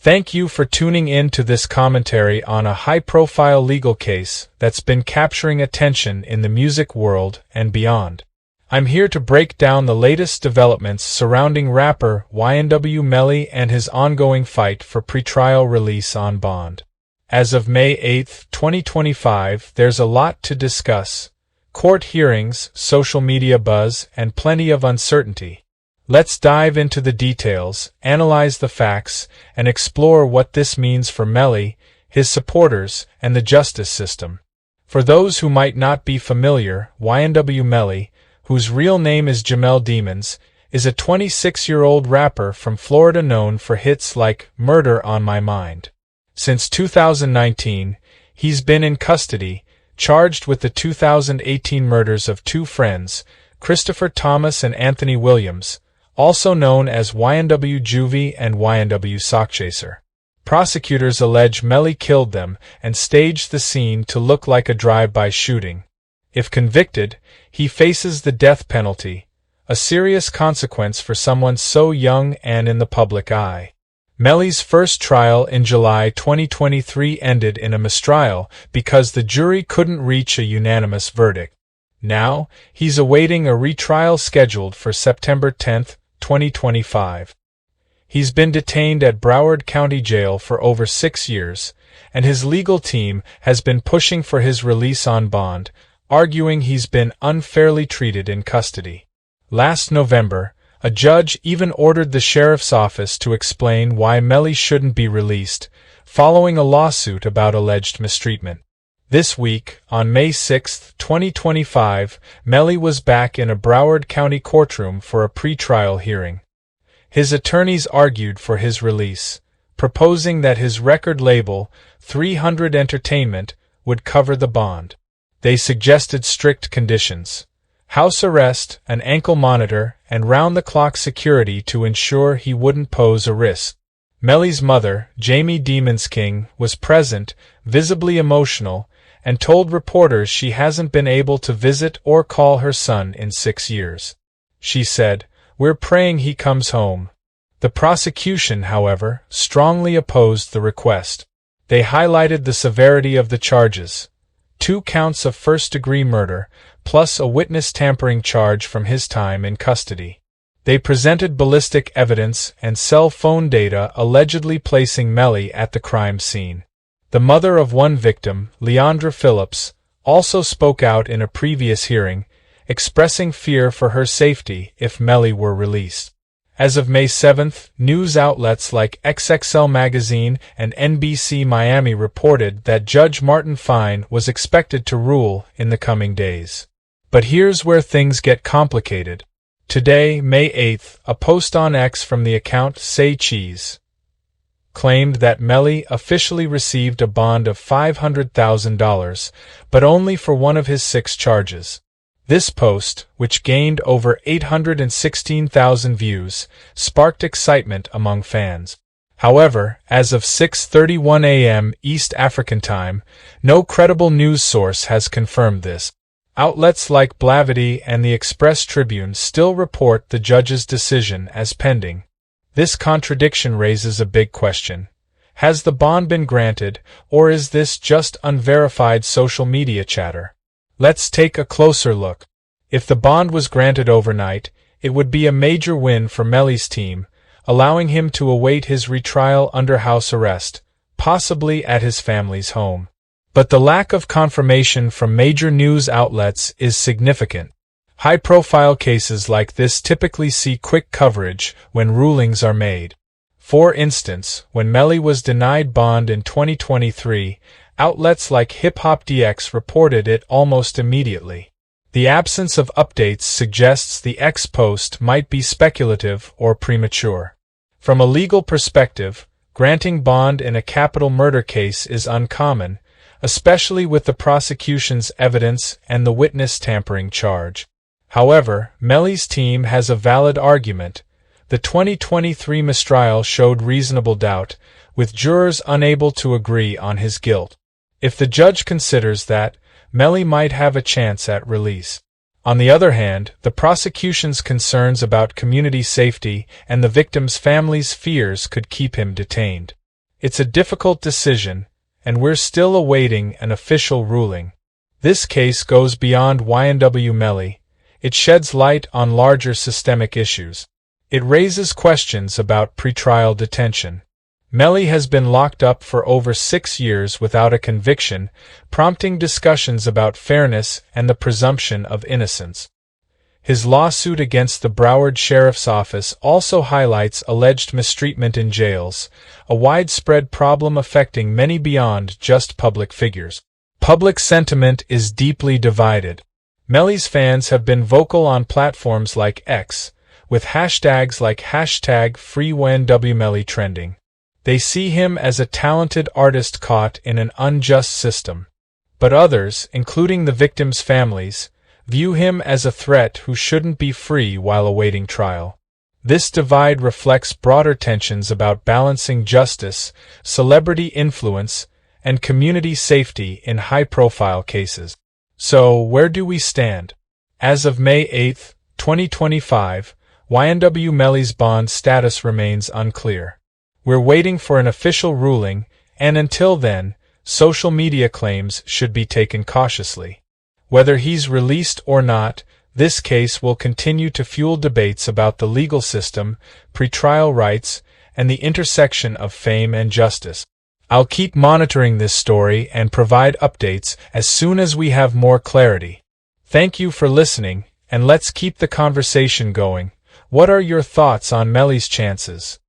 Thank you for tuning in to this commentary on a high-profile legal case that's been capturing attention in the music world and beyond. I'm here to break down the latest developments surrounding rapper YNW Melly and his ongoing fight for pretrial release on bond. As of May 8, 2025, there's a lot to discuss. Court hearings, social media buzz, and plenty of uncertainty. Let's dive into the details, analyze the facts, and explore what this means for Melly, his supporters, and the justice system. For those who might not be familiar, YNW Melly, whose real name is Jamel Demons, is a 26-year-old rapper from Florida known for hits like Murder on My Mind. Since 2019, he's been in custody, charged with the 2018 murders of two friends, Christopher Thomas and Anthony Williams, also known as YNW Juvie and YNW Sockchaser. Prosecutors allege Melly killed them and staged the scene to look like a drive-by shooting. If convicted, he faces the death penalty, a serious consequence for someone so young and in the public eye. Melly's first trial in July 2023 ended in a mistrial because the jury couldn't reach a unanimous verdict. Now, he's awaiting a retrial scheduled for September 10, 2025. He's been detained at Broward County Jail for over 6 years, and his legal team has been pushing for his release on bond, arguing he's been unfairly treated in custody. Last November, a judge even ordered the sheriff's office to explain why Melly shouldn't be released, following a lawsuit about alleged mistreatment. This week, on May 6, 2025, Melly was back in a Broward County courtroom for a pretrial hearing. His attorneys argued for his release, proposing that his record label, 300 Entertainment, would cover the bond. They suggested strict conditions: house arrest, an ankle monitor, and round-the-clock security to ensure he wouldn't pose a risk. Melly's mother, Jamie Demons King, was present, visibly emotional, and told reporters she hasn't been able to visit or call her son in 6 years. She said, "We're praying he comes home." The prosecution, however, strongly opposed the request. They highlighted the severity of the charges: 2 counts of first-degree murder, plus a witness tampering charge from his time in custody. They presented ballistic evidence and cell phone data allegedly placing Melly at the crime scene. The mother of one victim, Leandra Phillips, also spoke out in a previous hearing, expressing fear for her safety if Melly were released. As of May 7th, news outlets like XXL Magazine and NBC Miami reported that Judge Martin Fine was expected to rule in the coming days. But here's where things get complicated. Today, May 8th, a post on X from the account Say Cheese claimed that Melly officially received a bond of $500,000, but only for one of his 6 charges. This post, which gained over 816,000 views, sparked excitement among fans. However, as of 6:31 a.m. East African Time, no credible news source has confirmed this. Outlets like Blavity and the Express Tribune still report the judge's decision as pending. This contradiction raises a big question. Has the bond been granted, or is this just unverified social media chatter? Let's take a closer look. If the bond was granted overnight, it would be a major win for Melly's team, allowing him to await his retrial under house arrest, possibly at his family's home. But the lack of confirmation from major news outlets is significant. High-profile cases like this typically see quick coverage when rulings are made. For instance, when Melly was denied bond in 2023, outlets like Hip Hop DX reported it almost immediately. The absence of updates suggests the X post might be speculative or premature. From a legal perspective, granting bond in a capital murder case is uncommon, especially with the prosecution's evidence and the witness tampering charge. However, Melly's team has a valid argument. The 2023 mistrial showed reasonable doubt, with jurors unable to agree on his guilt. If the judge considers that, Melly might have a chance at release. On the other hand, the prosecution's concerns about community safety and the victim's family's fears could keep him detained. It's a difficult decision, and we're still awaiting an official ruling. This case goes beyond YNW Melly. It sheds light on larger systemic issues. It raises questions about pretrial detention. Melly has been locked up for over 6 years without a conviction, prompting discussions about fairness and the presumption of innocence. His lawsuit against the Broward Sheriff's Office also highlights alleged mistreatment in jails, a widespread problem affecting many beyond just public figures. Public sentiment is deeply divided. Melly's fans have been vocal on platforms like X, with hashtags like #FreeYNWMelly trending. They see him as a talented artist caught in an unjust system. But others, including the victims' families, view him as a threat who shouldn't be free while awaiting trial. This divide reflects broader tensions about balancing justice, celebrity influence, and community safety in high-profile cases. So, where do we stand? As of May 8, 2025, YNW Melly's bond status remains unclear. We're waiting for an official ruling, and until then, social media claims should be taken cautiously. Whether he's released or not, this case will continue to fuel debates about the legal system, pretrial rights, and the intersection of fame and justice. I'll keep monitoring this story and provide updates as soon as we have more clarity. Thank you for listening, and let's keep the conversation going. What are your thoughts on Melly's chances?